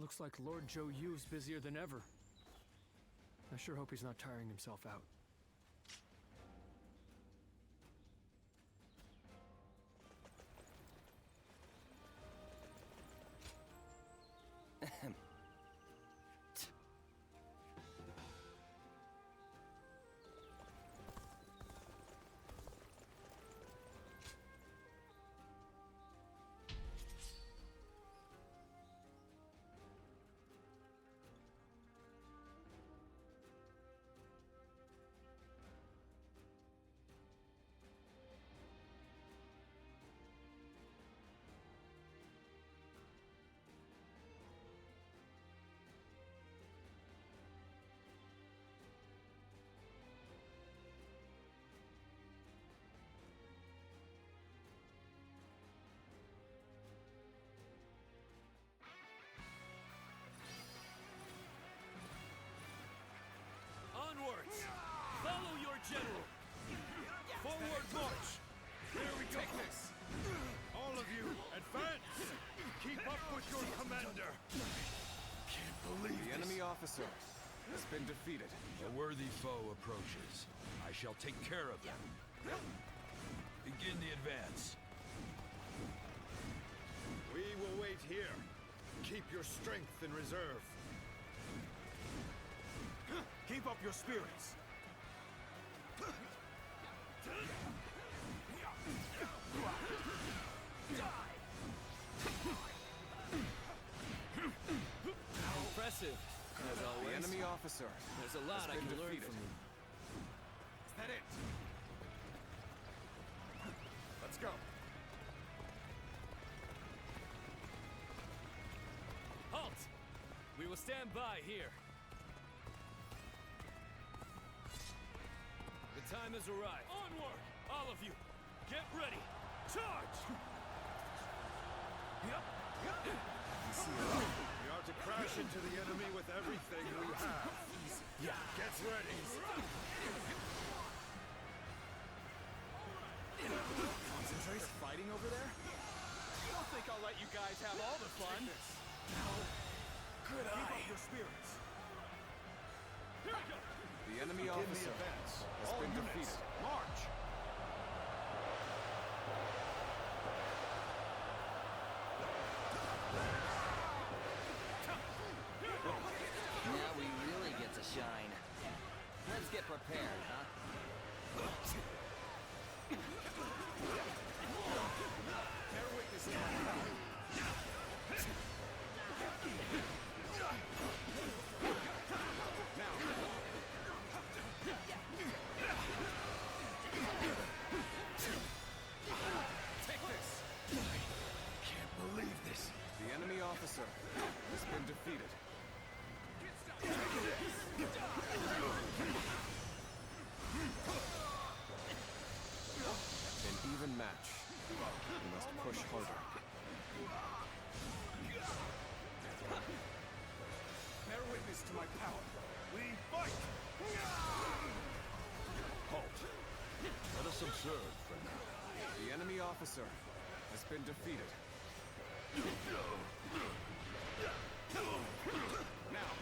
Looks like Lord Zhao Yu's busier than ever. I sure hope he's not tiring himself out. Onwards! Follow your general! Forward march! There we go! Take this! All of you, advance! Keep up with your commander! Can't believe the enemy officer has been defeated. A worthy foe approaches. I shall take care of them. Begin the advance. We will wait here. Keep your strength in reserve. Keep up your spirits. Impressive, as always. The enemy officer. There's a lot I can learn from you. Is that it? Let's go. Halt! We will stand by here. The time has arrived. Onward! All of you, get ready! Charge! We are to crash into the enemy with everything we have. Get ready! Concentrate. They're fighting over there? I don't think I'll let you guys have all the fun. Good eye. Keep up your spirits. Here we go. The enemy officer has been defeated. March! Now we really get to shine. Let's get prepared, huh? Bear witness to my power. Take this! Can't believe this. The enemy officer has been defeated. An even match. We must push harder. Bear witness to my power. We fight! Halt. Let us observe for now. The enemy officer has been defeated. Now.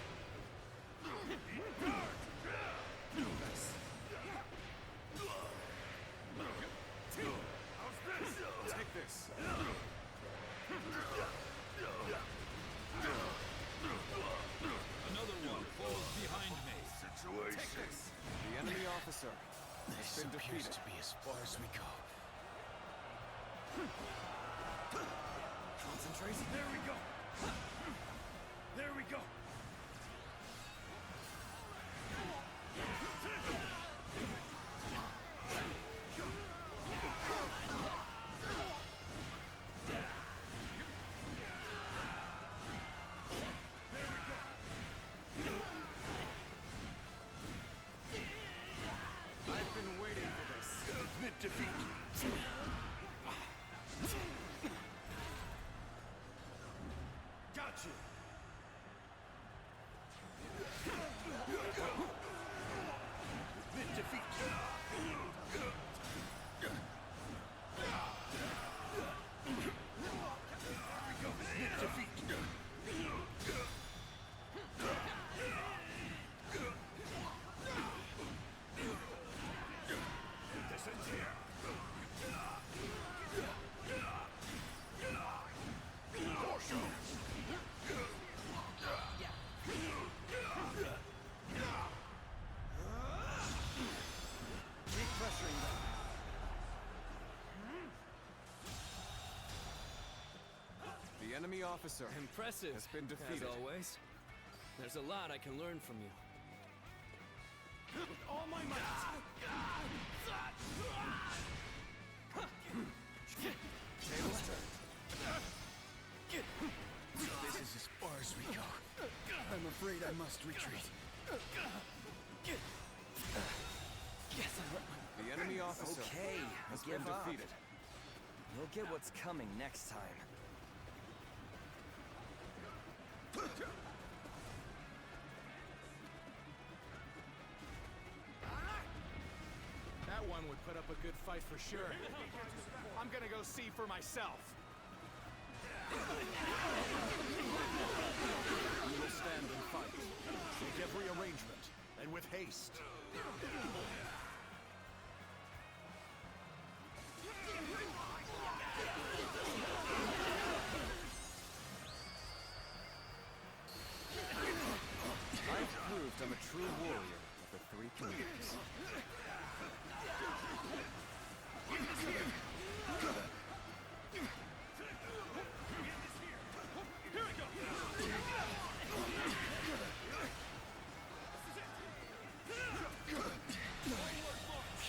How's this? Take this. Another one falls behind me. Take this. The enemy officer has been defeated. To be as far as we go. Concentrate. There we go! There we go! I've been waiting for this. Admit defeat! Got you! Admit defeat! There we go! Admit defeat! enemy officer Impressive, has been defeated. as always. There's a lot I can learn from you. With all my might. Tables turned. This is as far as we go. I'm afraid I must retreat. The enemy officer Okay, has give been up. defeated. You'll get what's coming next time. That one would put up a good fight for sure. I'm gonna go see for myself. We will stand and fight. Make every arrangement, and with haste. I've proved I'm a true warrior of the three communities.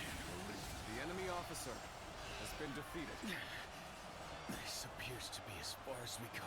The enemy officer has been defeated. This appears to be as far as we go.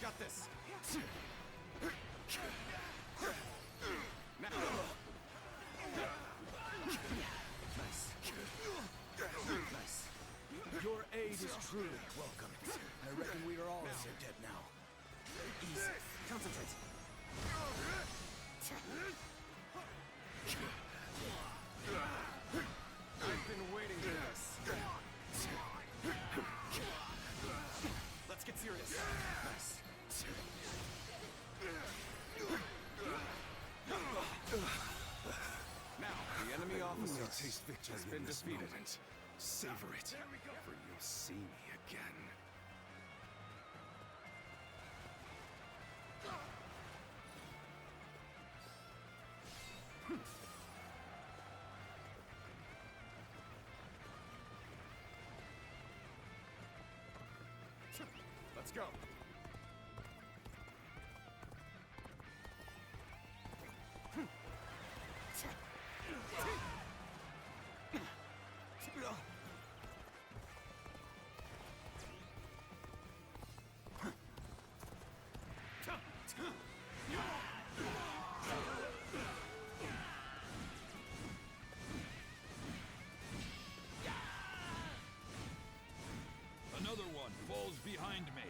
Got this. Now. Nice. Your aid is truly welcome. I reckon we are all so dead now. Easy. Concentrate. I've been waiting for this. Let's get serious. Nice. Now, the enemy officer Taste victory has been in this defeated. moment. Savor it, for you'll see me again. Let's go. Another one falls behind me.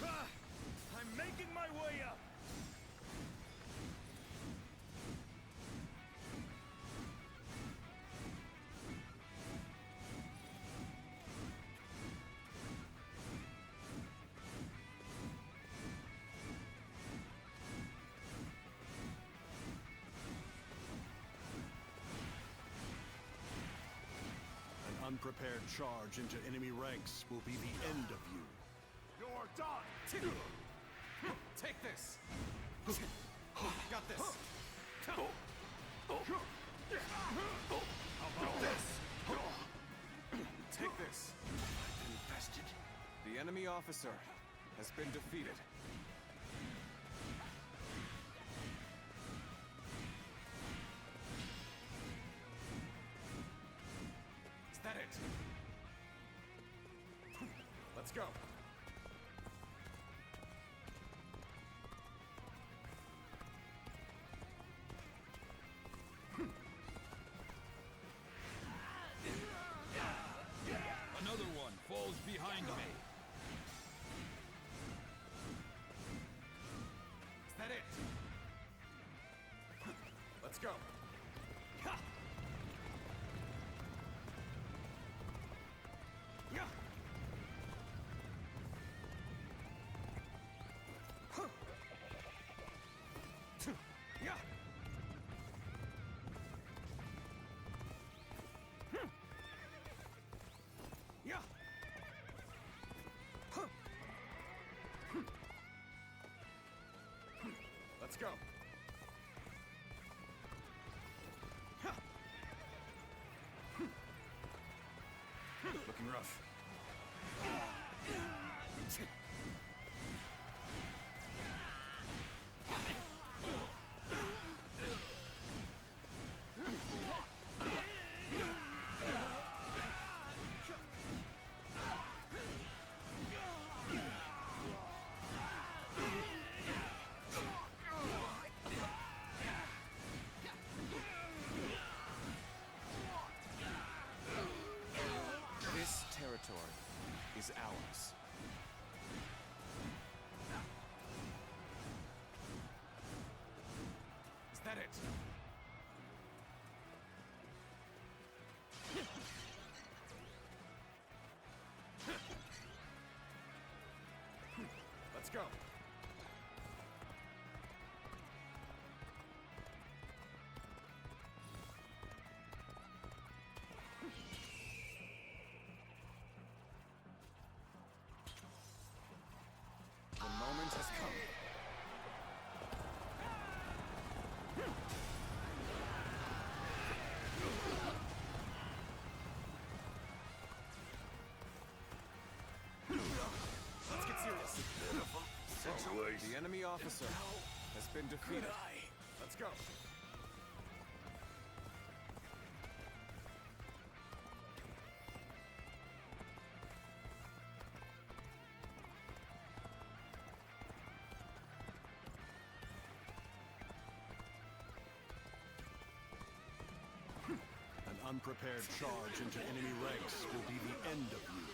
I'm making my way up. An unprepared charge into enemy ranks will be the end of you. You're done. Take this. Got this. How about this? Take this. Infested. The enemy officer has been defeated. Is that it? Let's go. falls behind me. Is that it? Let's go. Yeah. Yeah. Yeah. Let's go. Looking rough. This territory is ours. Is that it? Let's go. The moment has come. Let's get serious. Situation. The enemy officer has been defeated. Let's go. An unprepared charge into enemy ranks will be the end of you.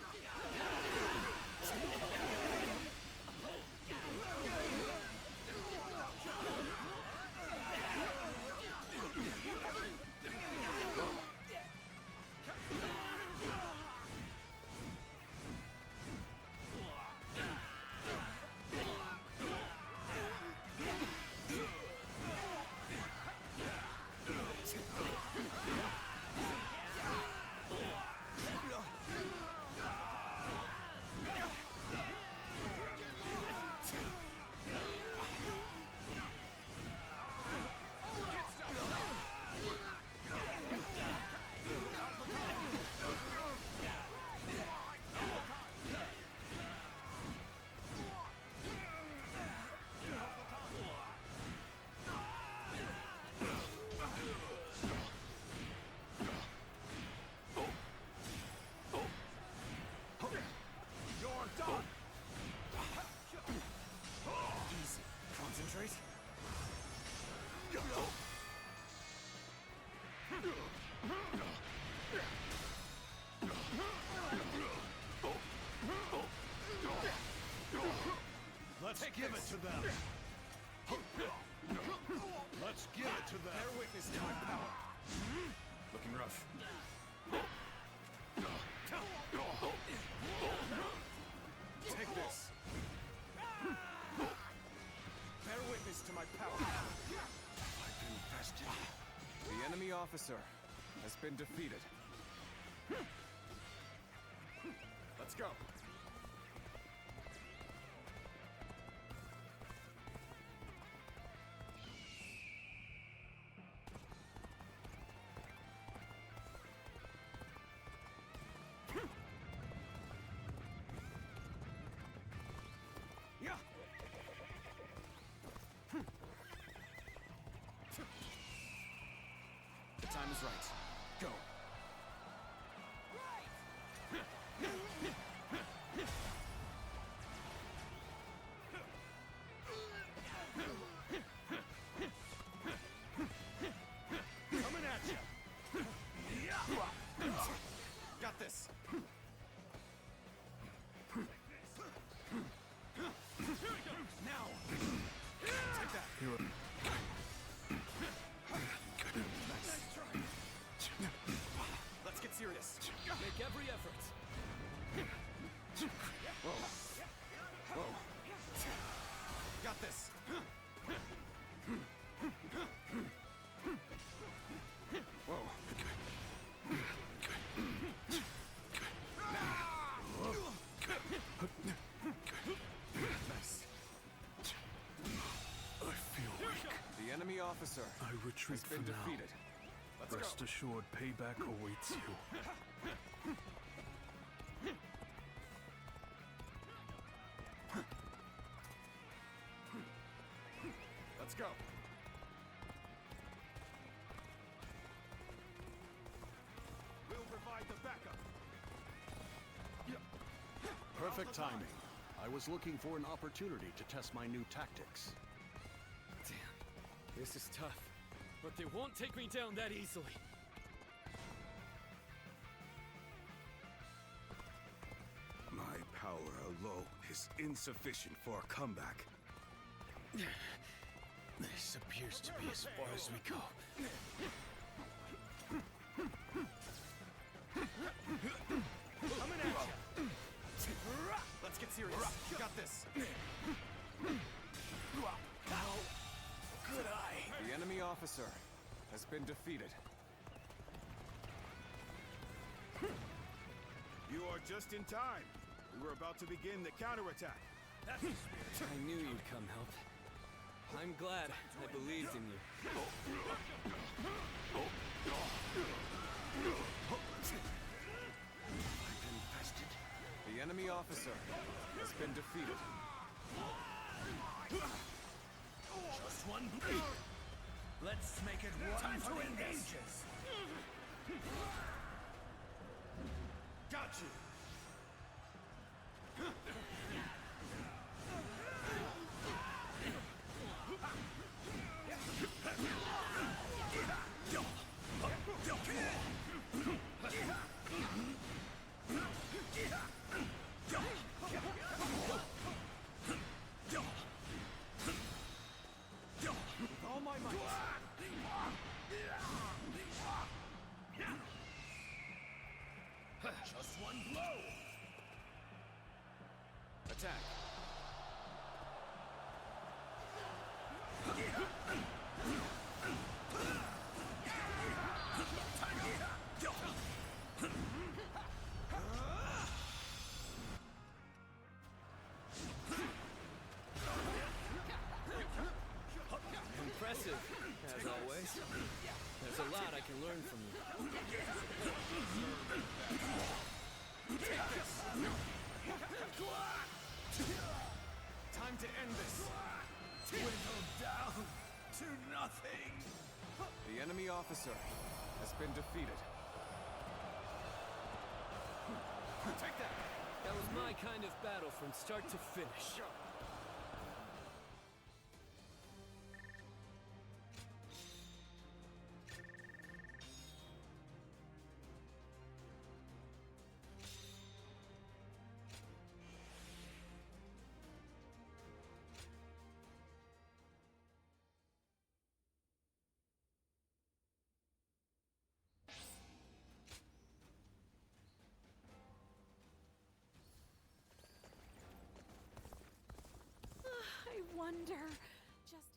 Concentrate. Let's give it to them. Let's give it to them. Bear witness to my power. Looking rough. Take this. Bear witness to my power. I've invested. The enemy officer has been defeated. Let's go. Yeah. The time is right. Go. Coming at you. Got this. officer I retreat has been for now. defeated. Rest assured, payback awaits you. Let's go. We'll provide the backup. Perfect timing. I was looking for an opportunity to test my new tactics. Damn, this is tough. But they won't take me down that easily. My power alone is insufficient for a comeback. This appears to be as far as we go. Coming at ya. Let's get serious. You got this. How could I? The enemy officer has been defeated. You are just in time. We were about to begin the counterattack. I knew you'd come help. I'm glad I believed in you. The enemy officer has been defeated. Just one blow. Let's make it one. Time to end this. Got you. With all my might. Just one blow. Attack. Impressive, as always. There's a lot I can learn from you. Time to end this. Dwindled down to nothing. The enemy officer has been defeated. Take that. That was my kind of battle from start to finish. I wonder just...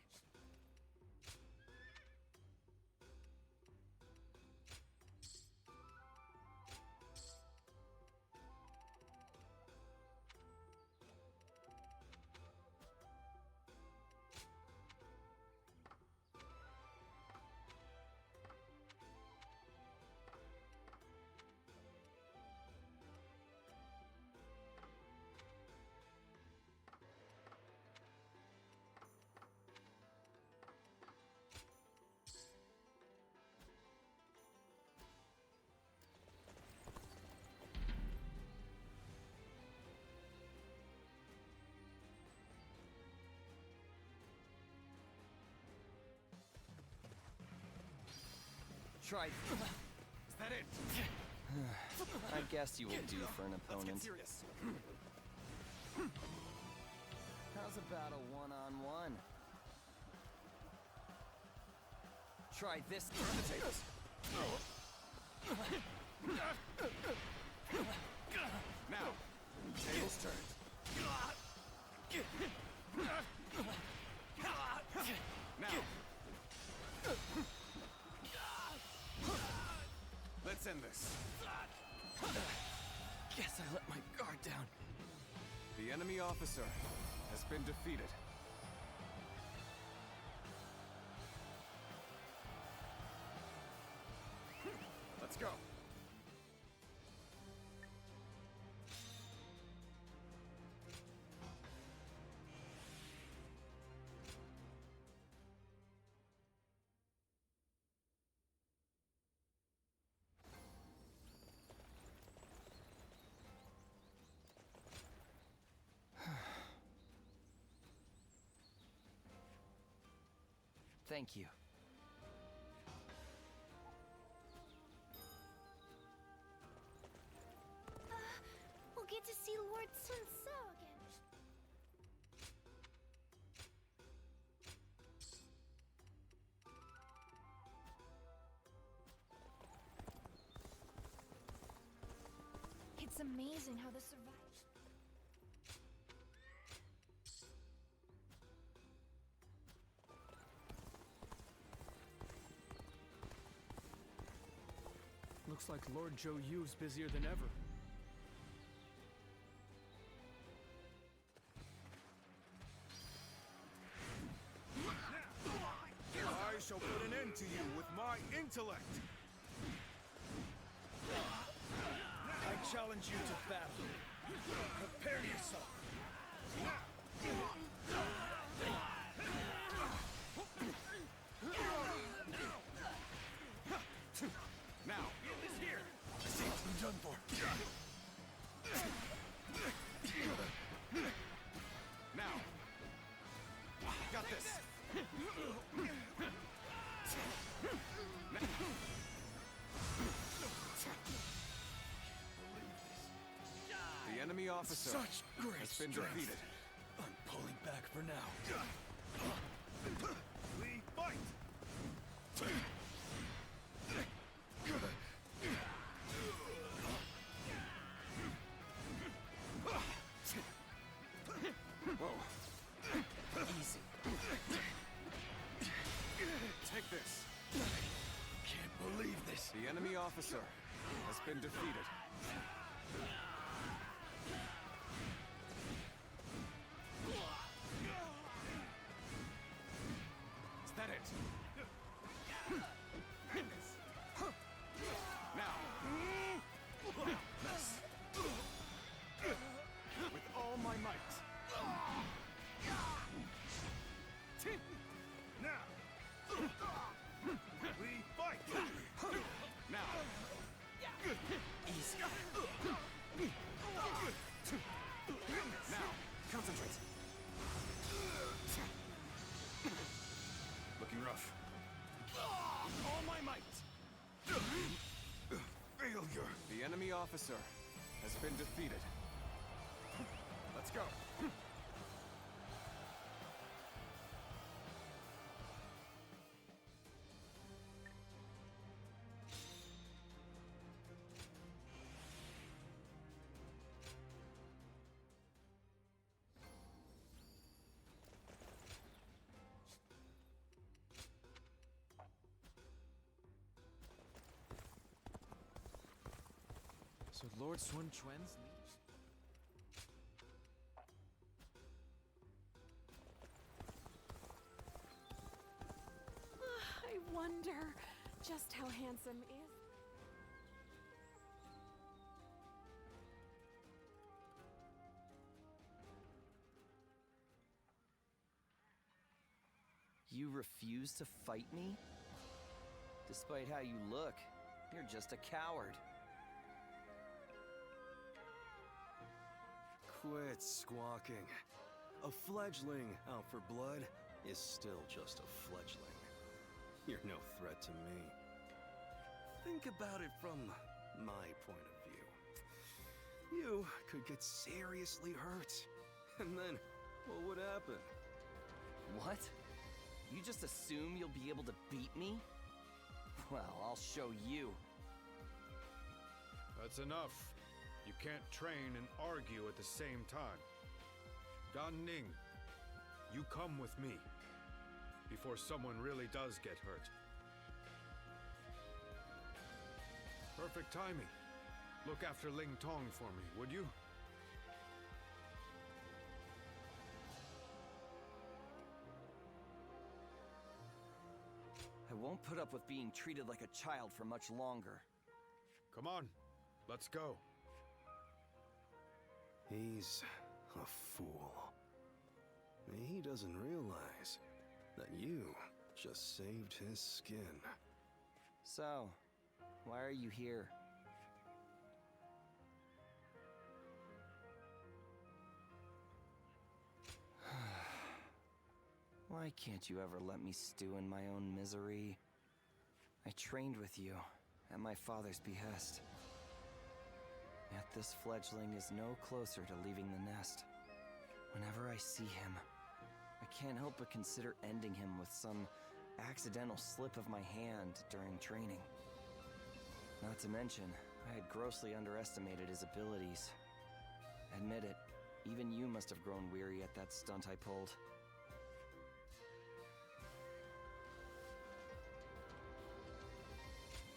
Try. Is that it? I guess you will do for an Let's get opponent. serious. How's about a one-on-one? Try this. Turn the tables. Now, tables turned. Now. Let's end this. Guess I let my guard down. The enemy officer has been defeated. Thank you. We'll get to see Lord Sun again. It's amazing how the survivors. Looks like Lord Zhao Yu's busier than ever. I shall put an end to you with my intellect! I challenge you to battle. Prepare yourself. Now! It's here. I'm done for. Now! Got this! The enemy officer Such great has been strength. defeated. I'm pulling back for now. We fight! Easy. Take this. Can't believe this. The enemy officer has been defeated. Is that it? Now! With all my might! Now! We fight! Now! Easy. Now! Concentrate. Looking rough. All my might! Failure! The enemy officer has been defeated. Let's go. So Lord Sun Quan's I wonder just how handsome is. You refuse to fight me? Despite how you look, you're just a coward. Quit squawking. A fledgling out for blood is still just a fledgling. You're no threat to me. Think about it from my point of view. You could get seriously hurt, and then what would happen? What? You just assume you'll be able to beat me? Well, I'll show you. That's enough. You can't train and argue at the same time. Gan Ning, you come with me before someone really does get hurt. Perfect timing. Look after Ling Tong for me, would you? I won't put up with being treated like a child for much longer. Come on, let's go. He's a fool. He doesn't realize that you just saved his skin. So, why are you here? Why can't you ever let me stew in my own misery? I trained with you, at my father's behest. Yet this fledgling is no closer to leaving the nest. Whenever I see him, I can't help but consider ending him with some accidental slip of my hand during training. Not to mention, I had grossly underestimated his abilities. Admit it, even you must have grown weary at that stunt I pulled.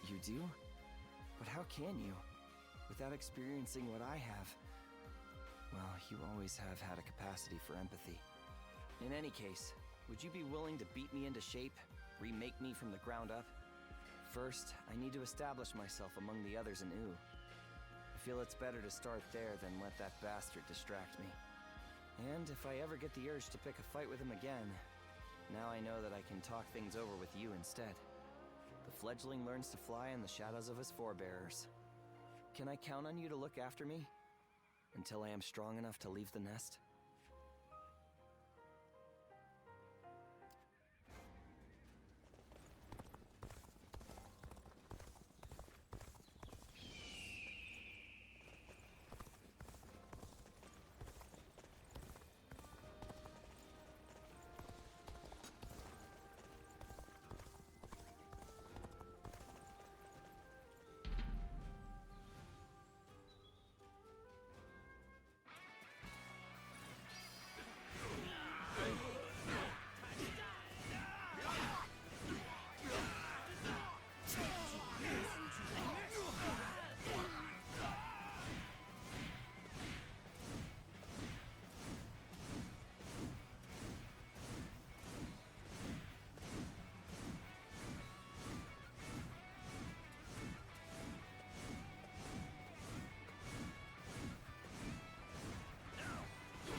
You do? But how can you? Without experiencing what I have. Well, you always have had a capacity for empathy. In any case, would you be willing to beat me into shape? Remake me from the ground up? First, I need to establish myself among the others in U. I feel it's better to start there than let that bastard distract me. And if I ever get the urge to pick a fight with him again, now I know that I can talk things over with you instead. The fledgling learns to fly in the shadows of his forebearers. Can I count on you to look after me? Until I am strong enough to leave the nest?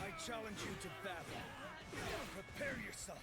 I challenge you to battle. Prepare yourself.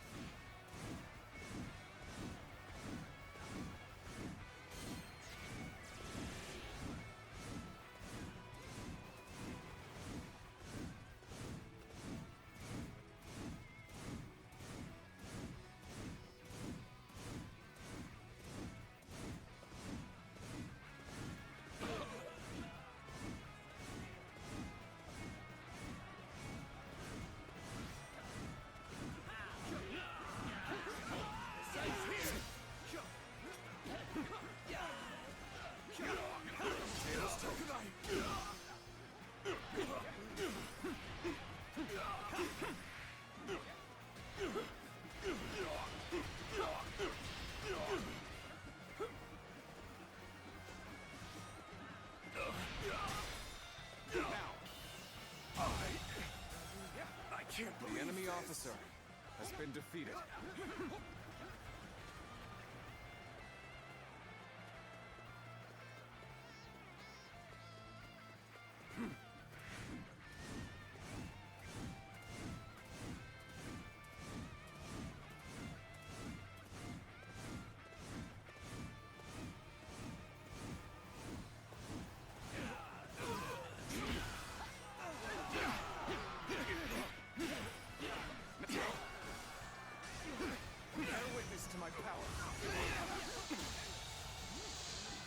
The enemy officer has been defeated.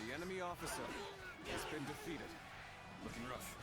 The enemy officer has been defeated. Looking rough.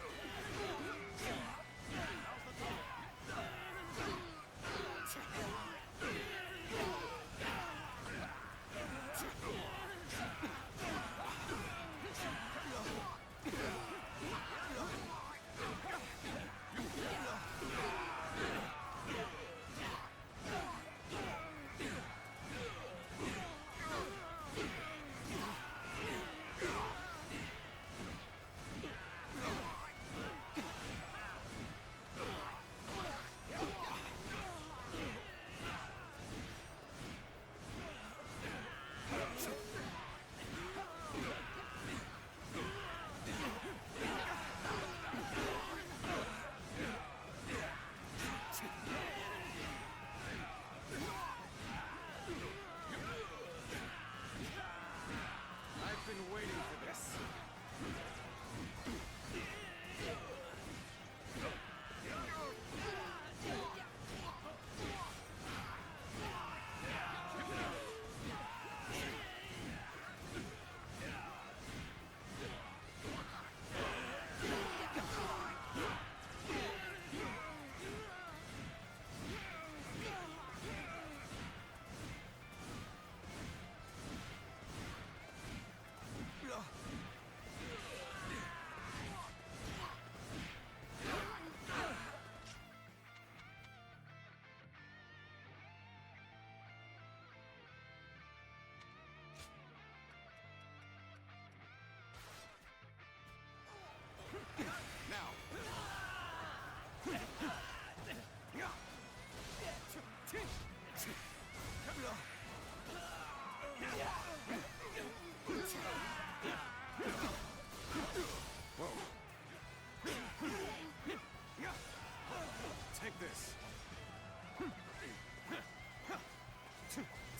this.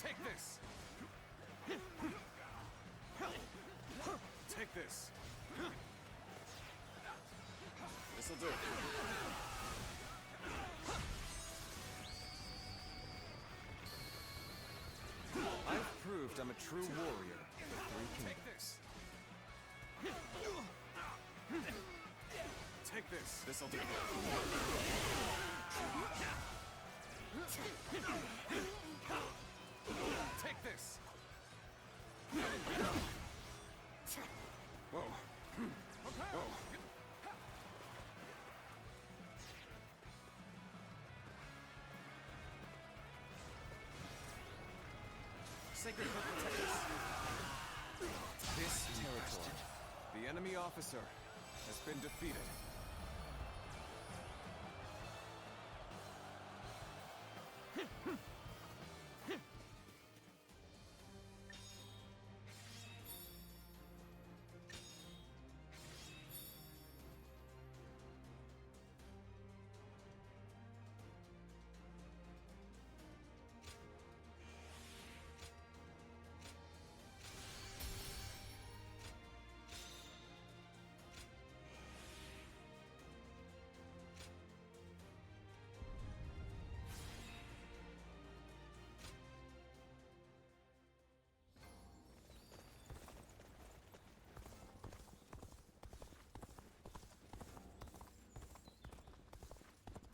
Take this. Take this. This'll do. I've proved I'm a true warrior for 3 Take kingdoms. this. Take this. This'll do. Take this. Whoa. Whoa. Sacred Book protect us. This territory, the enemy officer, has been defeated.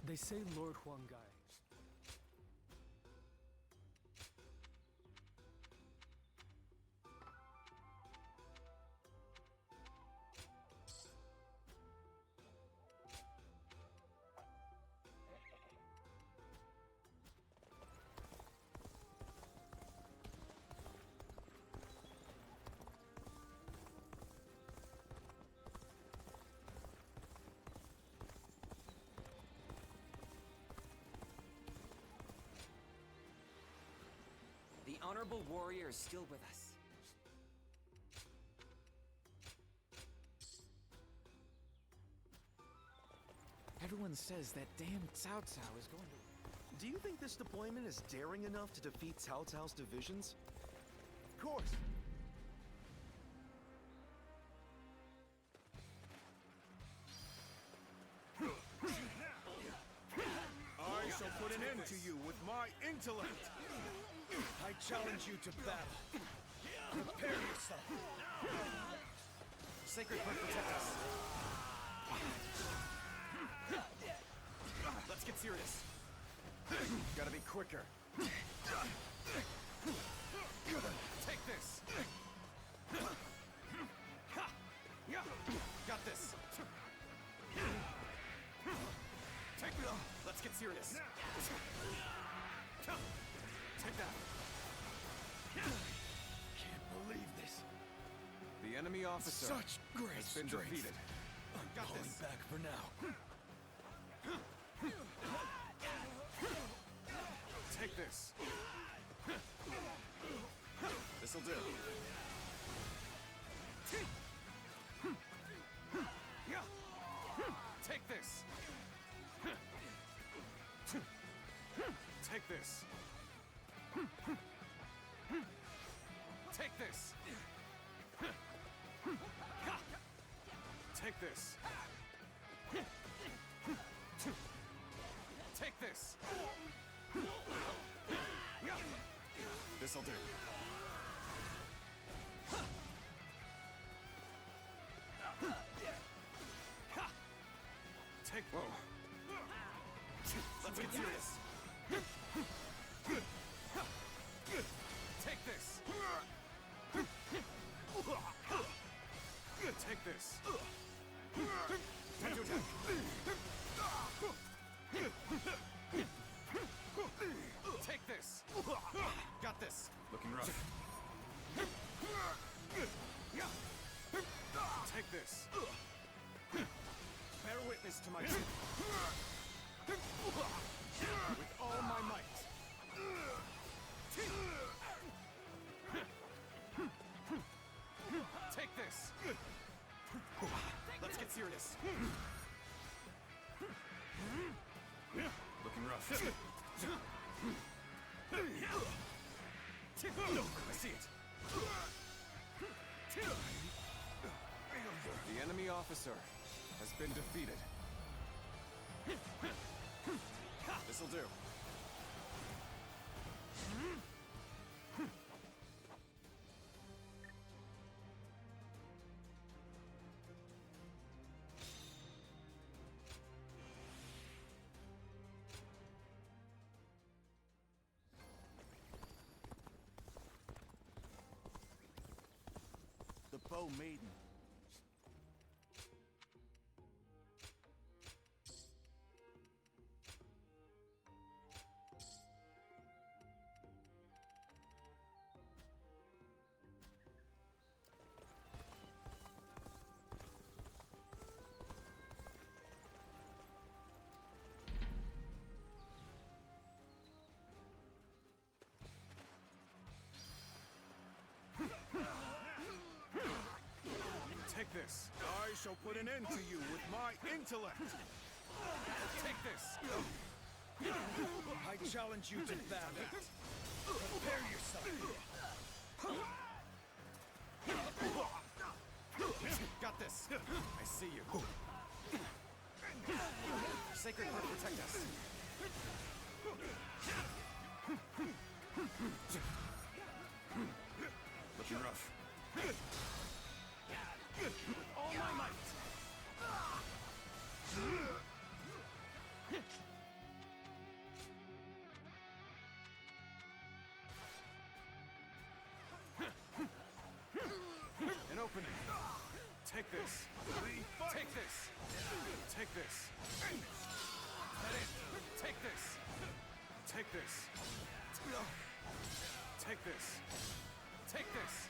They say Lord Huangai. The honorable warrior is still with us. Everyone says that damn Cao Cao is going to... Do you think this deployment is daring enough to defeat Cao Cao's divisions? Of course. I shall put an end to you with my intellect. I challenge you to battle. Prepare yourself. Sacred Book protect us. Let's get serious. Gotta be quicker. Take this. Got this. Take me. Let's get serious. Take that. Can't believe this. The enemy officer Such great has been strength. defeated. I'm Got pulling this. back for now. Take this. This'll do. Take this. Take this. Take this. Take this. Take this. This'll do. Take. Whoa. Let's get serious. Take this. Take this. Time to attack. Take this. Got this. Looking rough. Take this. Bear witness to my with all my might. Take this. Let's get serious. Looking rough. I see it. The enemy officer has been defeated. This'll do. The Bow Maiden. Take this. I shall put an end to you with my intellect. Take this. I challenge you to battle. Prepare yourself. Got this. I see you. Sacred Heart, protect us. Looking rough. All my might. An opening. Take this. Take this. Take this. That it. Take this. Take this. Take this. Take this.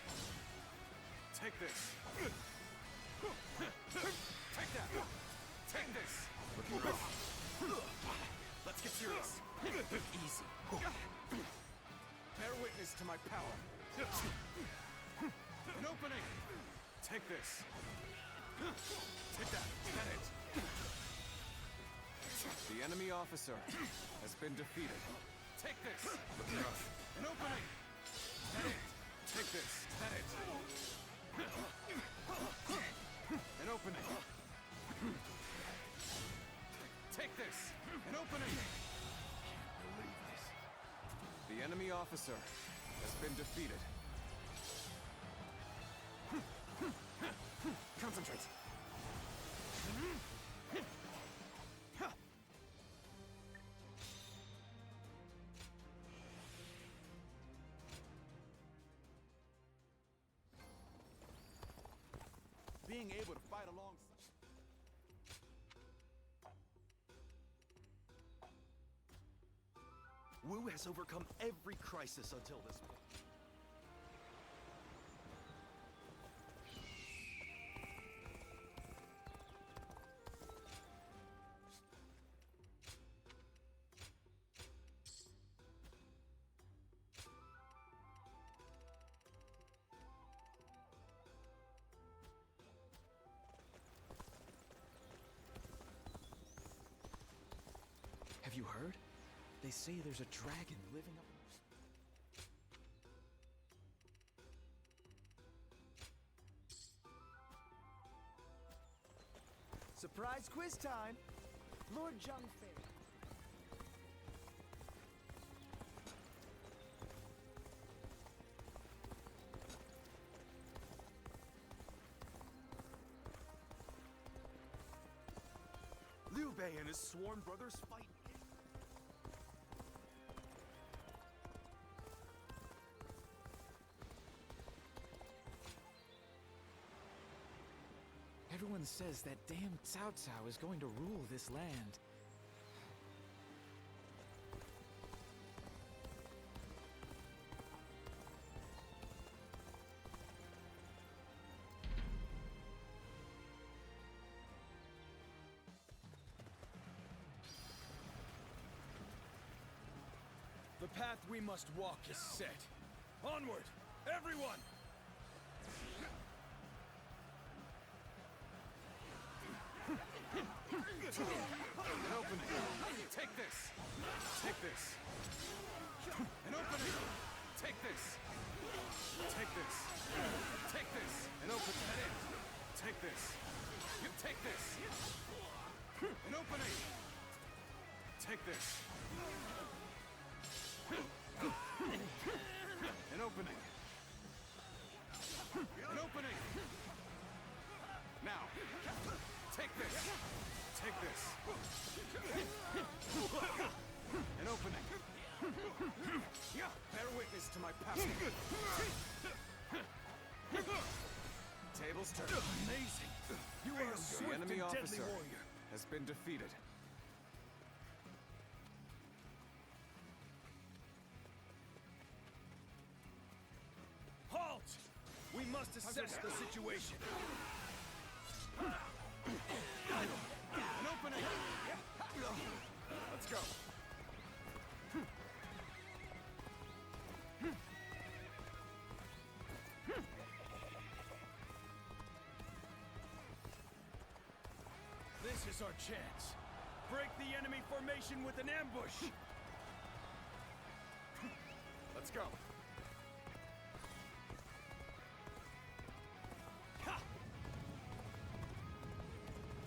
Take this. Take that. Take this. Looking rough. Let's get serious. Easy. Bear witness to my power. An opening. Take this. Take that. Get it. The enemy officer has been defeated. Take this. Looking rough. An opening. Get it. Take this. Get it. An opening. Take this. An opening. The enemy officer has been defeated. Concentrate. Being able to fight alongside. Wu has overcome every crisis until this point. Have you heard? They say there's a dragon living up. Surprise quiz time! Lord Zhang Fei. Liu Bei and his sworn brothers fight. Everyone says that damn Cao Cao is going to rule this land. The path we must walk is set. Onward, everyone! An opening. Take this. Take this. An opening. Take this. Take this. Take this. An opening. That it. Take this. You take this. An opening. Take this. An opening. An opening. Now. Take this. Take this. An opening. Bear witness to my power. Tables turn. Amazing. You are a swift The enemy and deadly officer warrior. has been defeated. Halt! We must assess the situation. An opening. Let's go. This is our chance. Break the enemy formation with an ambush. Let's go. Ha!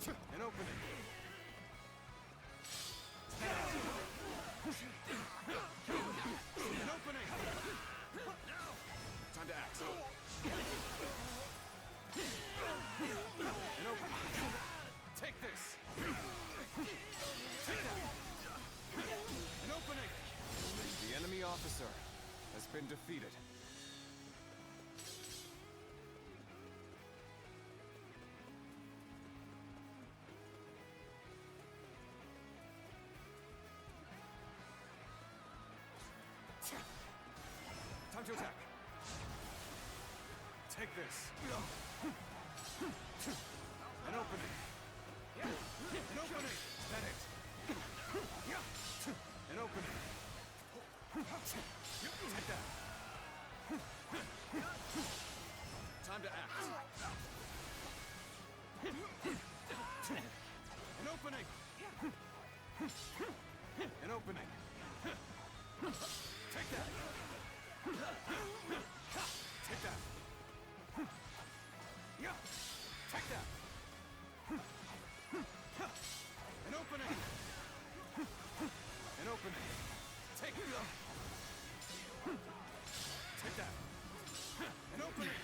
An opening. An opening. Time to act. An opening. Take this. Take that. An opening. The enemy officer has been defeated. Time to attack. Take this. An opening. An opening. That it. An opening. Take that. Time to act. An opening. An opening. Take that. Take that. Take that. An opening. An opening. Take that. Take that. An opening.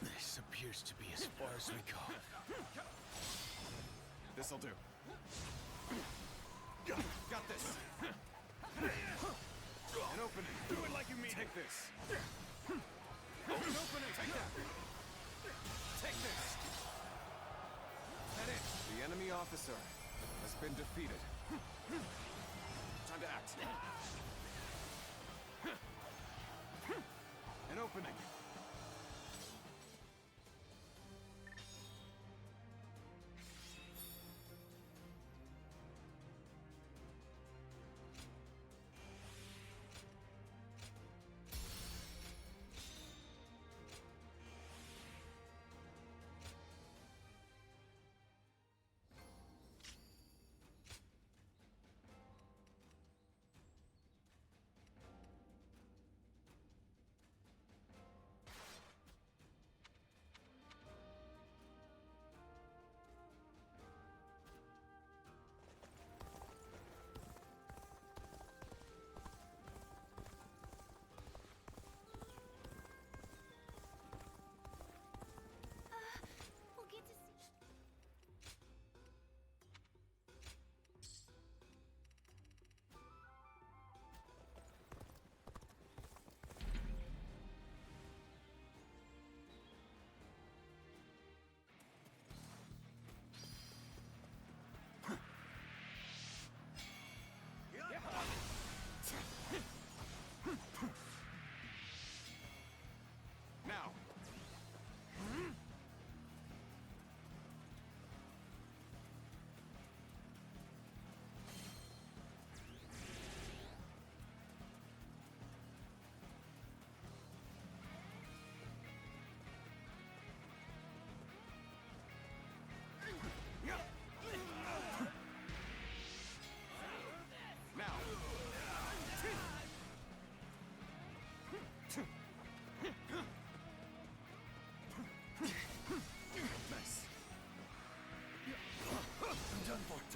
This appears to be as far as we go. This'll do. Got this. An opening. Do it like you mean Take this. An opening. Take that. Take this. That it. The enemy officer has been defeated. Time to act. An opening.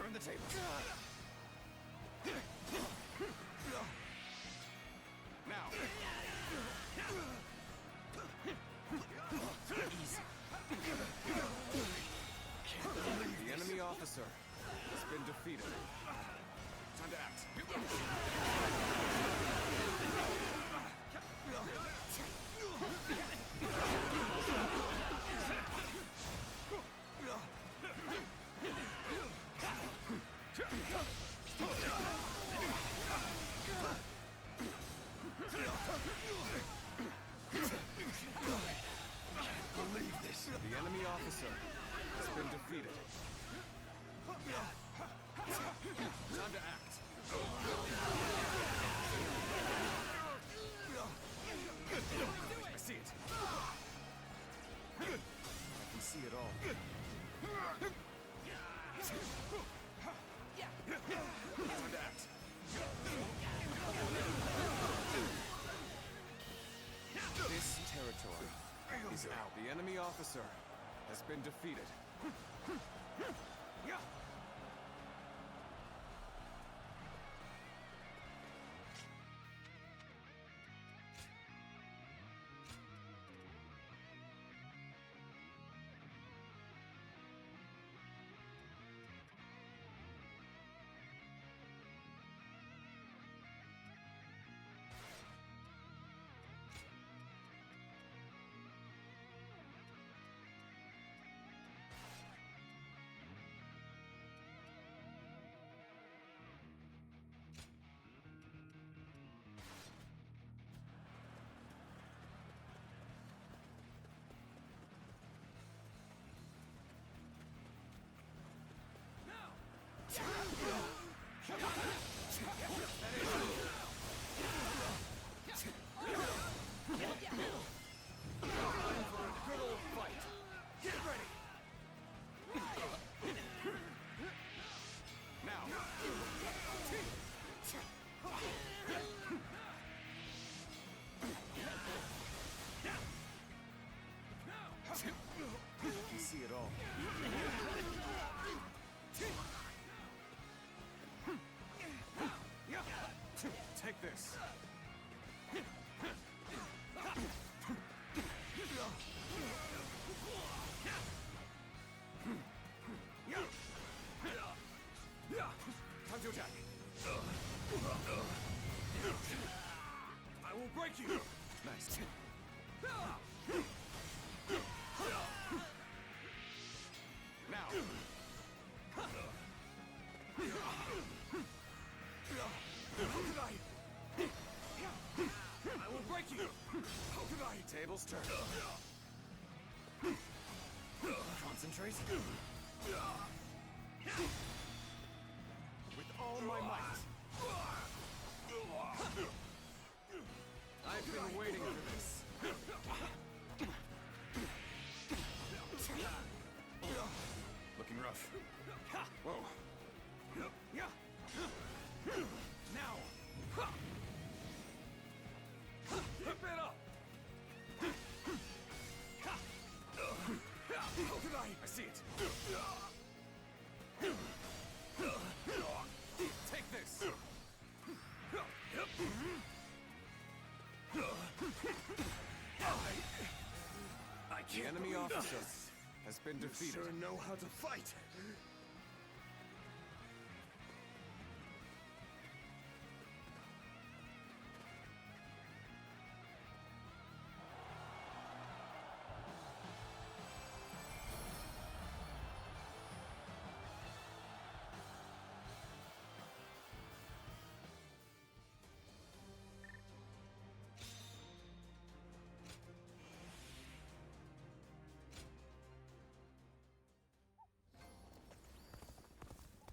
Turn the tables. Now. The enemy officer has been defeated. Time to act. Believe this. The enemy officer has been defeated. Time to act. I see it. I can see it all. Time to act. This territory is out. The enemy officer has been defeated. You see it all. Take this. Time to attack. I will break you. Nice. Now. I will break you. How could I? Tables turn. Concentrate. With all my might. I've been waiting for this. Looking rough. Whoa. Now. Keep it up. How could I? I see it. Take this. I The can't enemy believe officer this. has been You defeated. sure know how to fight.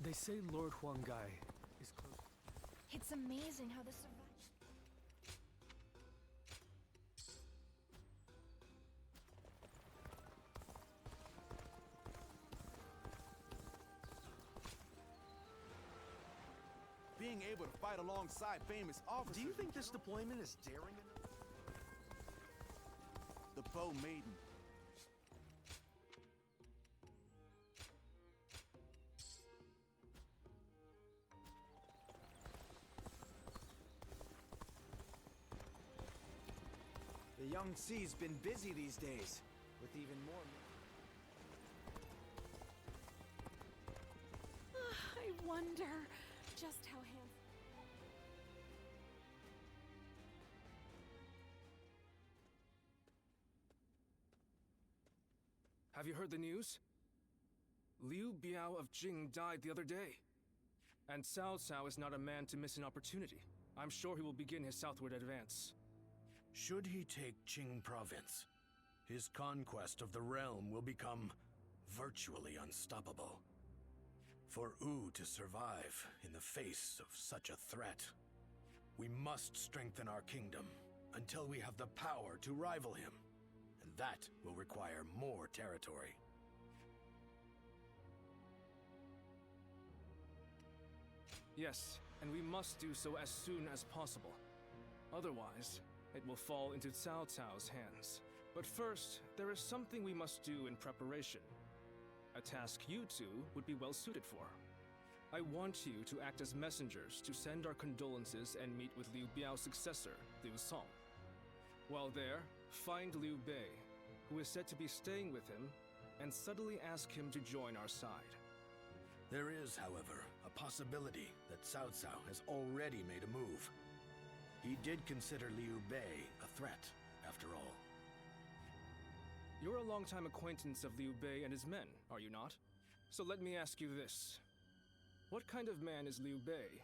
They say Lord Huangai is close. It's amazing how the survived. Being able to fight alongside famous officers. Do you think this deployment is daring enough? The Bow Maiden. Young Ci's been busy these days, with even more... I wonder just how handsome... Have you heard the news? Liu Biao of Jing died the other day. And Cao Cao is not a man to miss an opportunity. I'm sure he will begin his southward advance. Should he take Qing province, his conquest of the realm will become virtually unstoppable. For Wu to survive in the face of such a threat, we must strengthen our kingdom until we have the power to rival him. And that will require more territory. Yes, and we must do so as soon as possible. Otherwise, it will fall into Cao Cao's hands. But first, there is something we must do in preparation. A task you two would be well suited for. I want you to act as messengers to send our condolences and meet with Liu Biao's successor, Liu Song. While there, find Liu Bei, who is said to be staying with him, and subtly ask him to join our side. There is, however, a possibility that Cao Cao has already made a move. He did consider Liu Bei a threat, after all. You're a longtime acquaintance of Liu Bei and his men, are you not? So let me ask you this. What kind of man is Liu Bei,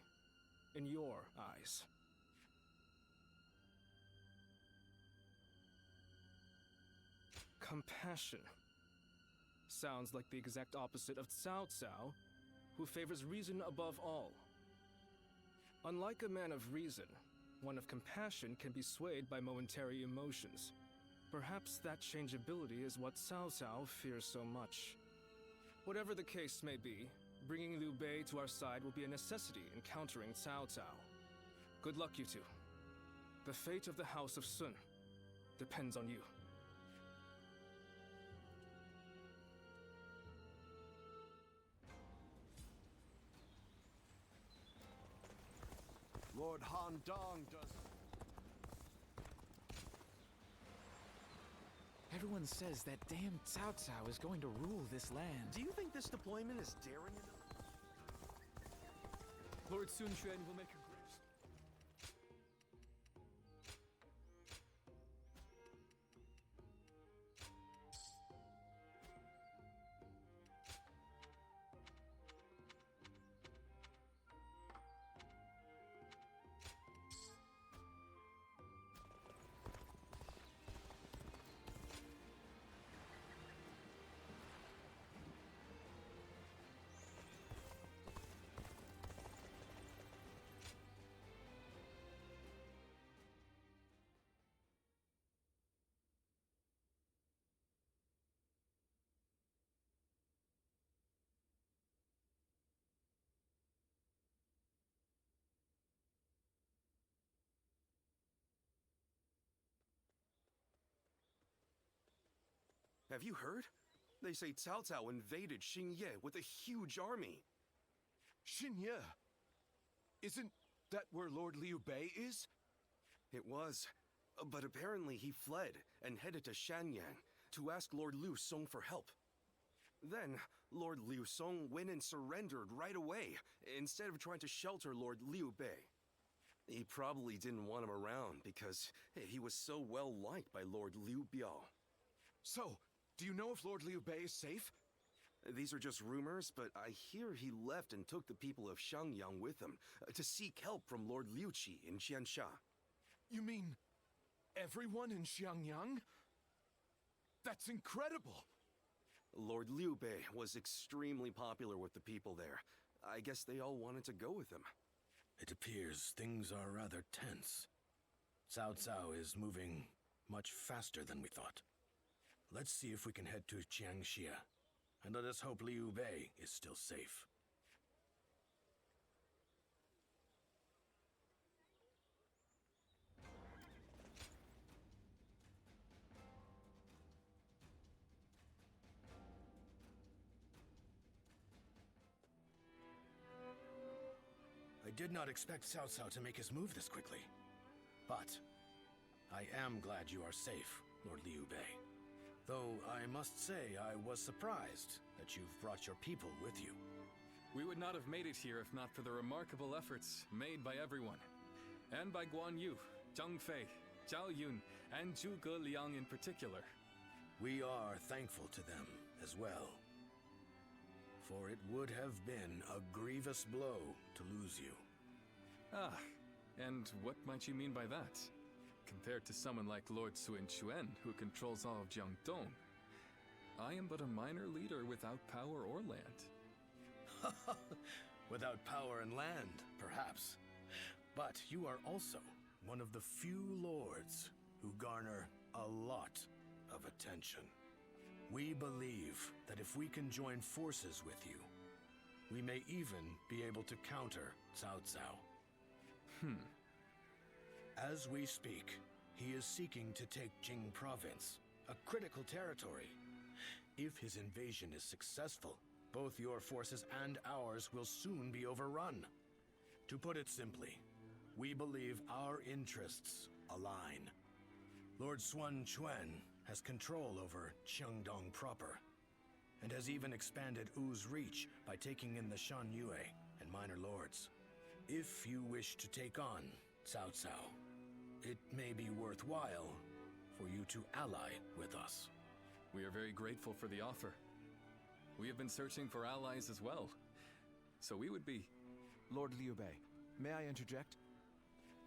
in your eyes? Compassion. Sounds like the exact opposite of Cao Cao, who favors reason above all. Unlike a man of reason, one of compassion can be swayed by momentary emotions. Perhaps that changeability is what Cao Cao fears so much. Whatever the case may be, bringing Liu Bei to our side will be a necessity in countering Cao Cao. Good luck, you two. The fate of the House of Sun depends on you. Lord Han Dong does... Everyone says that damn Cao Cao is going to rule this land. Do you think this deployment is daring enough? Lord Sun Quan will make her graves. Have you heard? They say Cao Cao invaded Xingye with a huge army. Xingye? Isn't that where Lord Liu Bei is? It was. But apparently he fled and headed to Shanyang to ask Lord Liu Song for help. Then, Lord Liu Song went and surrendered right away, instead of trying to shelter Lord Liu Bei. He probably didn't want him around because he was so well liked by Lord Liu Biao. So, do you know if Lord Liu Bei is safe? These are just rumors, but I hear he left and took the people of Shangyang with him to seek help from Lord Liu Qi in Jiansha. You mean everyone in Xiangyang? That's incredible! Lord Liu Bei was extremely popular with the people there. I guess they all wanted to go with him. It appears things are rather tense. Cao Cao is moving much faster than we thought. Let's see if we can head to Jiangxia, and let us hope Liu Bei is still safe. I did not expect Cao Cao to make his move this quickly, but I am glad you are safe, Lord Liu Bei. Though I must say I was surprised that you've brought your people with you. We would not have made it here if not for the remarkable efforts made by everyone. And by Guan Yu, Zhang Fei, Zhao Yun, and Zhuge Liang in particular. We are thankful to them as well. For it would have been a grievous blow to lose you. Ah, and what might you mean by that? Compared to someone like Lord Sun Quan, who controls all of Jiangdong, I am but a minor leader without power or land. Without power and land, perhaps. But you are also one of the few lords who garner a lot of attention. We believe that if we can join forces with you, we may even be able to counter Cao Cao. As we speak, he is seeking to take Jing Province, a critical territory. If his invasion is successful, both your forces and ours will soon be overrun. To put it simply, we believe our interests align. Lord Sun Quan has control over Qiangdong proper, and has even expanded Wu's reach by taking in the Shan Yue and minor lords. If you wish to take on Cao Cao, it may be worthwhile for you to ally with us. We are very grateful for the offer. We have been searching for allies as well, so we would be... Lord Liu Bei, may I interject?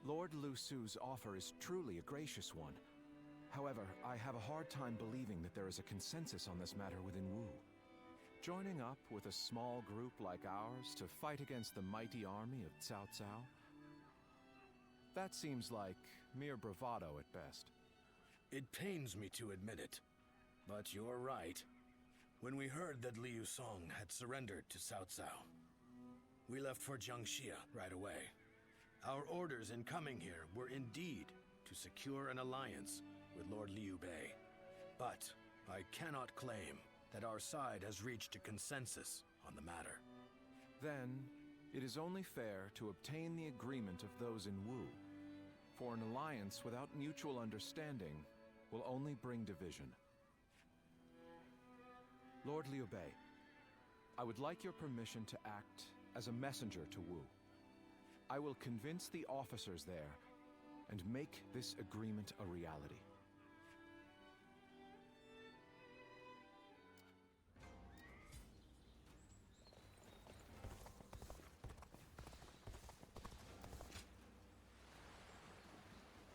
Lord Lu Su's offer is truly a gracious one. However, I have a hard time believing that there is a consensus on this matter within Wu. Joining up with a small group like ours to fight against the mighty army of Cao Cao? That seems like mere bravado at best. It pains me to admit it, but you're right. When we heard that Liu Song had surrendered to Cao Cao, we left for Jiangxia right away. Our orders in coming here were indeed to secure an alliance with Lord Liu Bei. But I cannot claim that our side has reached a consensus on the matter. Then, it is only fair to obtain the agreement of those in Wu. For an alliance without mutual understanding will only bring division. Lord Liu Bei, I would like your permission to act as a messenger to Wu. I will convince the officers there and make this agreement a reality.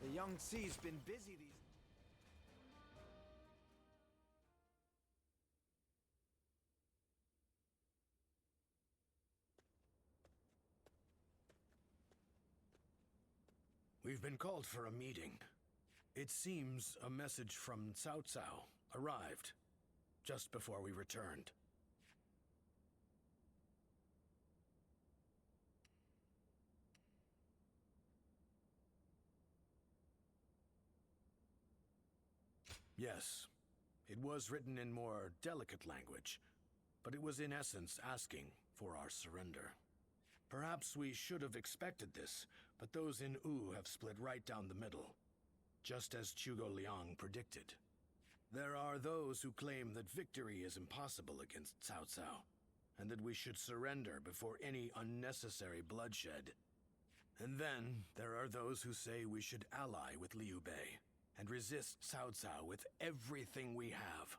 The young Xi's been busy these... We've been called for a meeting. It seems a message from Cao Cao arrived just before we returned. Yes, it was written in more delicate language, but it was in essence asking for our surrender. Perhaps we should have expected this, but those in Wu have split right down the middle, just as Zhuge Liang predicted. There are those who claim that victory is impossible against Cao Cao, and that we should surrender before any unnecessary bloodshed. And then there are those who say we should ally with Liu Bei, and resist Cao Cao with everything we have.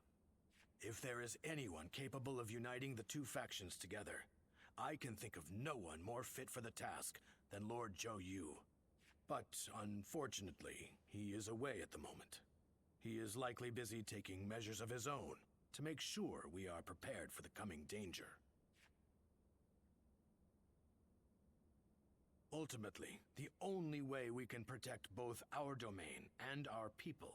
If there is anyone capable of uniting the two factions together, I can think of no one more fit for the task than Lord Zhao Yun. But unfortunately, he is away at the moment. He is likely busy taking measures of his own to make sure we are prepared for the coming danger. Ultimately, the only way we can protect both our domain and our people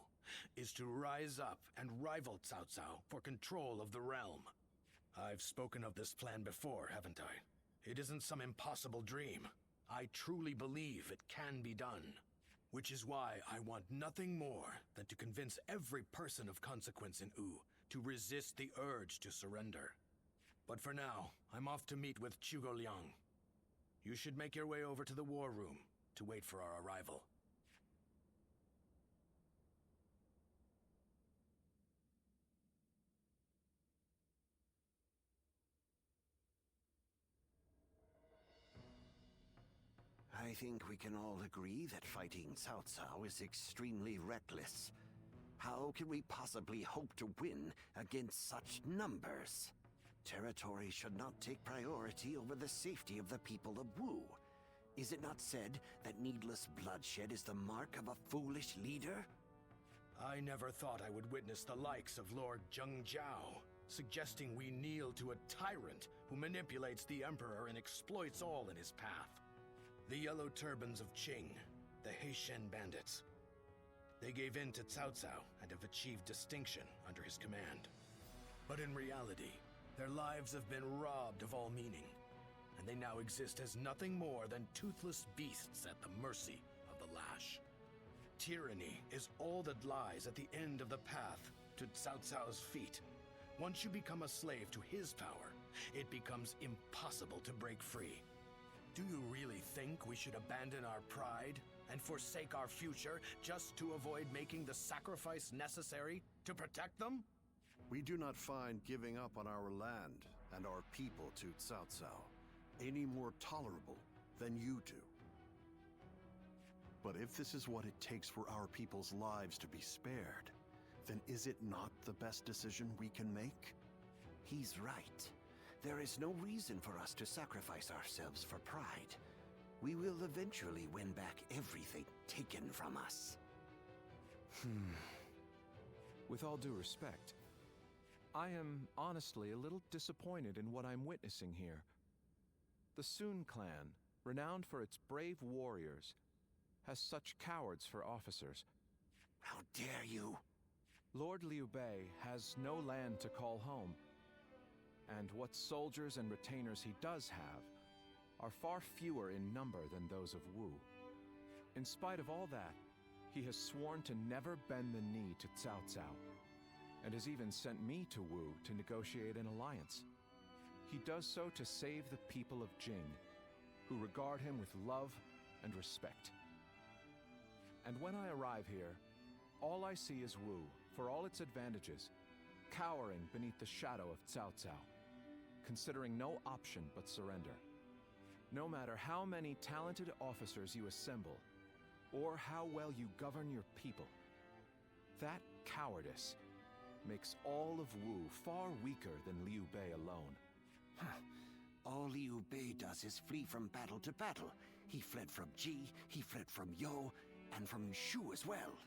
is to rise up and rival Cao Cao for control of the realm. I've spoken of this plan before, haven't I? It isn't some impossible dream. I truly believe it can be done. Which is why I want nothing more than to convince every person of consequence in Wu to resist the urge to surrender. But for now, I'm off to meet with Zhuge Liang. You should make your way over to the war room to wait for our arrival. think we can all agree that fighting Cao Cao is extremely reckless. How can we possibly hope to win against such numbers? Territory should not take priority over the safety of the people of Wu. Is it not said that needless bloodshed is the mark of a foolish leader? I never thought I would witness the likes of Lord Zhao, suggesting we kneel to a tyrant who manipulates the Emperor and exploits all in his path. The Yellow Turbans of Qing, the Heishen bandits. They gave in to Cao Cao and have achieved distinction under his command. But in reality, their lives have been robbed of all meaning, and they now exist as nothing more than toothless beasts at the mercy of the lash. Tyranny is all that lies at the end of the path to Cao Cao's feet. Once you become a slave to his power, it becomes impossible to break free. Do you really think we should abandon our pride and forsake our future just to avoid making the sacrifice necessary to protect them? We do not find giving up on our land and our people to Cao Cao any more tolerable than you do. But if this is what it takes for our people's lives to be spared, then is it not the best decision we can make? He's right. There is no reason for us to sacrifice ourselves for pride. We will eventually win back everything taken from us. With all due respect, I am honestly a little disappointed in what I'm witnessing here. The Sun clan, renowned for its brave warriors, has such cowards for officers. How dare you! Lord Liu Bei has no land to call home, and what soldiers and retainers he does have are far fewer in number than those of Wu. In spite of all that, he has sworn to never bend the knee to Cao Cao, and has even sent me to Wu to negotiate an alliance. He does so to save the people of Jing, who regard him with love and respect. And when I arrive here, all I see is Wu, for all its advantages, cowering beneath the shadow of Cao Cao, considering no option but surrender. No matter how many talented officers you assemble, or how well you govern your people, that cowardice makes all of Wu far weaker than Liu Bei alone. All Liu Bei does is flee from battle to battle. He fled from Ji, he fled from Yo, and from Shu as well.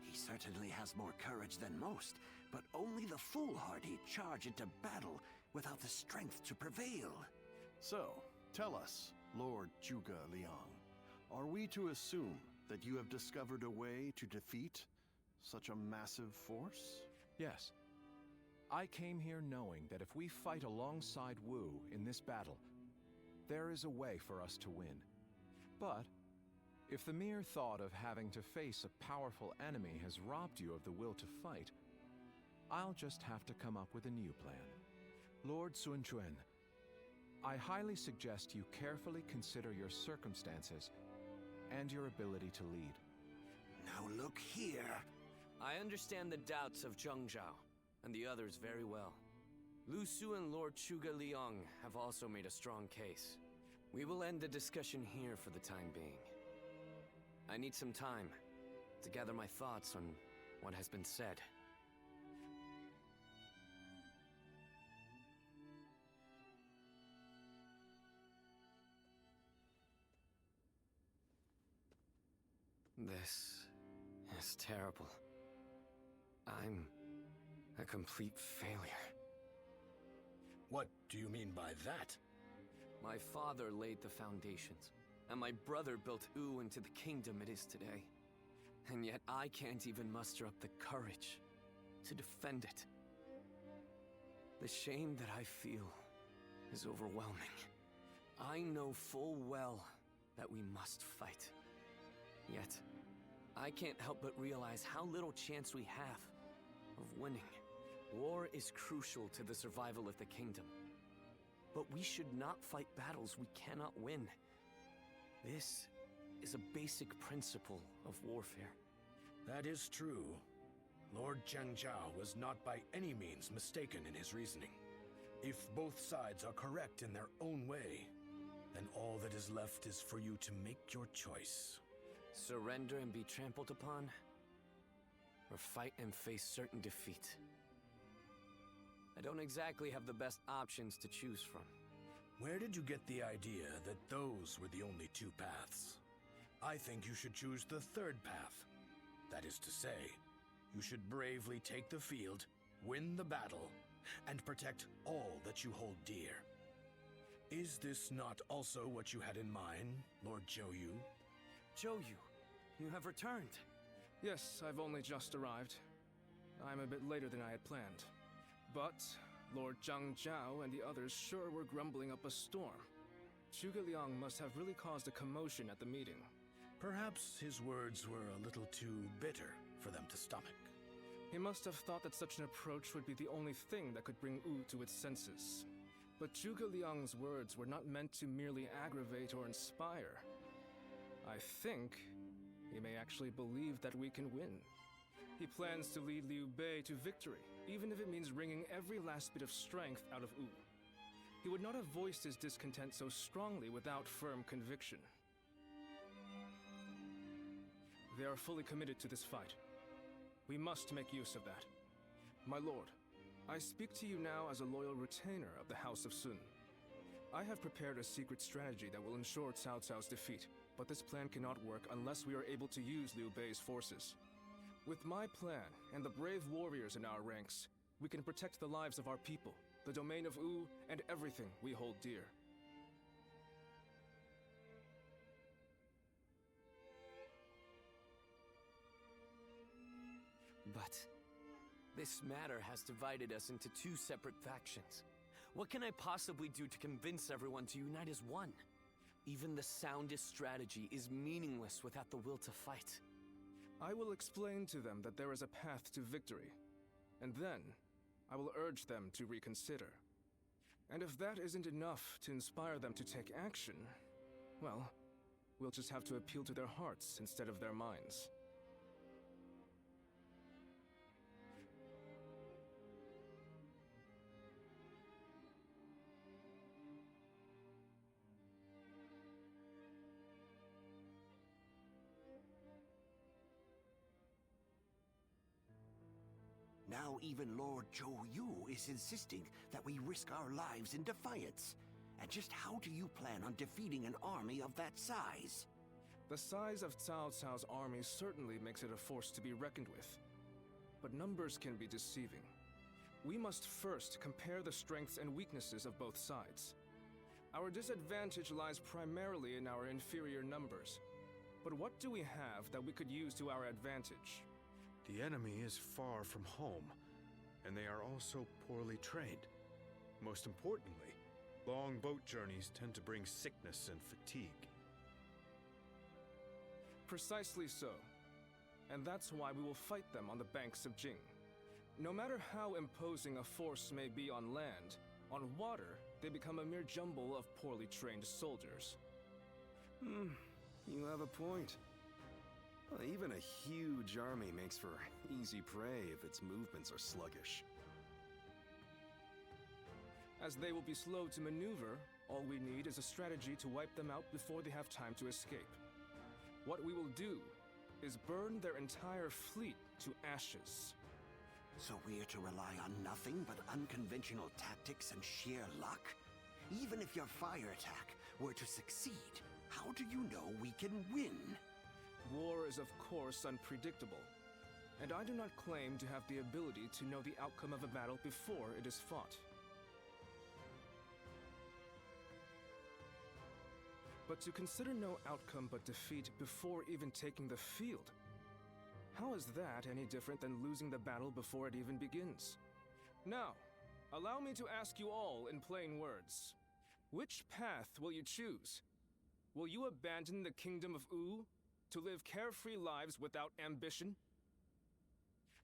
He certainly has more courage than most, but only the foolhardy charge into battle without the strength to prevail. So, tell us, Lord Zhuge Liang, are we to assume that you have discovered a way to defeat such a massive force? Yes. I came here knowing that if we fight alongside Wu in this battle, there is a way for us to win. But if the mere thought of having to face a powerful enemy has robbed you of the will to fight, I'll just have to come up with a new plan. Lord Sun Quan, I highly suggest you carefully consider your circumstances and your ability to lead. Now look here. I understand the doubts of Zhang Zhao and the others very well. Lu Su and Lord Zhuge Liang have also made a strong case. We will end the discussion here for the time being. I need some time to gather my thoughts on what has been said. This is terrible. I'm a complete failure. What do you mean by that? My father laid the foundations, and my brother built Wu into the kingdom it is today. And yet I can't even muster up the courage to defend it. The shame that I feel is overwhelming. I know full well that we must fight. Yet, I can't help but realize how little chance we have of winning. War is crucial to the survival of the kingdom. But we should not fight battles we cannot win. This is a basic principle of warfare. That is true. Lord Zhang Zhao was not by any means mistaken in his reasoning. If both sides are correct in their own way, then all All that is left is for you to make your choice. Surrender and be trampled upon? Or fight and face certain defeat? I don't exactly have the best options to choose from. Where did you get the idea that those were the only two paths? I think you should choose the third path. That is to say, you should bravely take the field, win the battle, and protect all that you hold dear. Is this not also what you had in mind, Lord Zhao Yun? Zhao Yun, you have returned. Yes, I've only just arrived. I'm a bit later than I had planned. But Lord Zhang Zhao and the others sure were grumbling up a storm. Zhuge Liang must have really caused a commotion at the meeting. Perhaps his words were a little too bitter for them to stomach. He must have thought that such an approach would be the only thing that could bring Wu to its senses. But Zhuge Liang's words were not meant to merely aggravate or inspire. I think he may actually believe that we can win. He plans to lead Liu Bei to victory, even if it means wringing every last bit of strength out of Wu. He would not have voiced his discontent so strongly without firm conviction. They are fully committed to this fight. We must make use of that. My lord, I speak to you now as a loyal retainer of the House of Sun. I have prepared a secret strategy that will ensure Cao Cao's defeat, but this plan cannot work unless we are able to use Liu Bei's forces. With my plan and the brave warriors in our ranks, we can protect the lives of our people, the domain of Wu, and everything we hold dear. But this matter has divided us into two separate factions. What can I possibly do to convince everyone to unite as one? Even the soundest strategy is meaningless without the will to fight. I will explain to them that there is a path to victory, and then I will urge them to reconsider. And if that isn't enough to inspire them to take action, well, we'll just have to appeal to their hearts instead of their minds. Now even Lord Zhao Yun is insisting that we risk our lives in defiance. And just how do you plan on defeating an army of that size? The size of Cao Cao's army certainly makes it a force to be reckoned with. But numbers can be deceiving. We must first compare the strengths and weaknesses of both sides. Our disadvantage lies primarily in our inferior numbers. But what do we have that we could use to our advantage? The enemy is far from home, and they are also poorly trained. Most importantly, long boat journeys tend to bring sickness and fatigue. Precisely so. And that's why we will fight them on the banks of Jing. No matter how imposing a force may be on land, on water, they become a mere jumble of poorly trained soldiers. You have a point. Well, even a huge army makes for easy prey if its movements are sluggish. As they will be slow to maneuver, all we need is a strategy to wipe them out before they have time to escape. What we will do is burn their entire fleet to ashes. So we're to rely on nothing but unconventional tactics and sheer luck? Even if your fire attack were to succeed, how do you know we can win? War is of course unpredictable, and I do not claim to have the ability to know the outcome of a battle before it is fought. But to consider no outcome but defeat before even taking the field, how is that any different than losing the battle before it even begins? Now, allow me to ask you all in plain words. Which path will you choose? Will you abandon the kingdom of Wu to live carefree lives without ambition?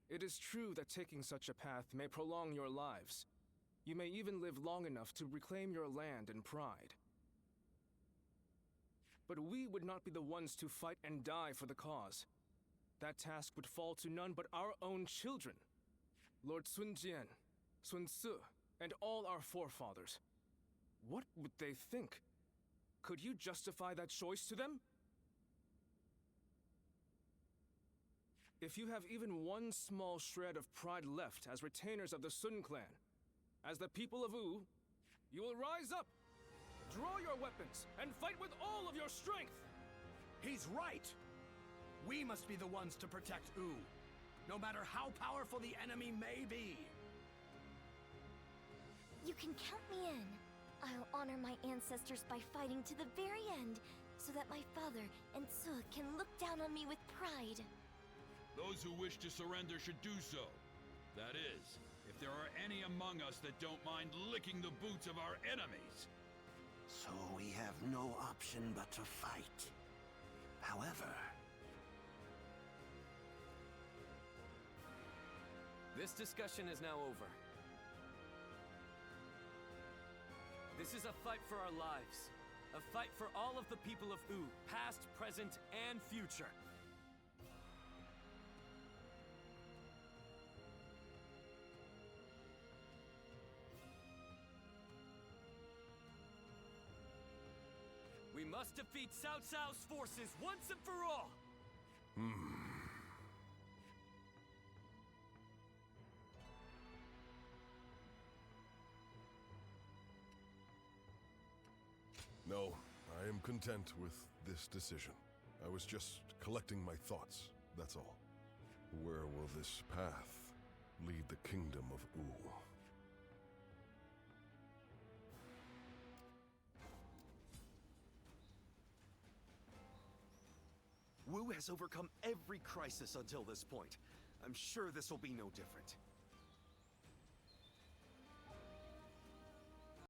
It is true that taking such a path may prolong your lives. You may even live long enough to reclaim your land and pride. But we would not be the ones to fight and die for the cause. That task would fall to none but our own children. Lord Sun Jian, Sun Ce, and all our forefathers. What would they think? Could you justify that choice to them? If you have even one small shred of pride left as retainers of the Sun Clan, as the people of Wu, you will rise up, draw your weapons, and fight with all of your strength! He's right! We must be the ones to protect Wu, no matter how powerful the enemy may be. You can count me in. I'll honor my ancestors by fighting to the very end, so that my father and Tsu can look down on me with pride. Those who wish to surrender should do so. That is, if there are any among us that don't mind licking the boots of our enemies. So we have no option but to fight. However... This discussion is now over. This is a fight for our lives. A fight for all of the people of Wu, past, present, and future. We must defeat Cao Cao's forces once and for all! No, I am content with this decision. I was just collecting my thoughts, that's all. Where will this path lead the kingdom of Wu? Wu has overcome every crisis until this point. I'm sure this will be no different.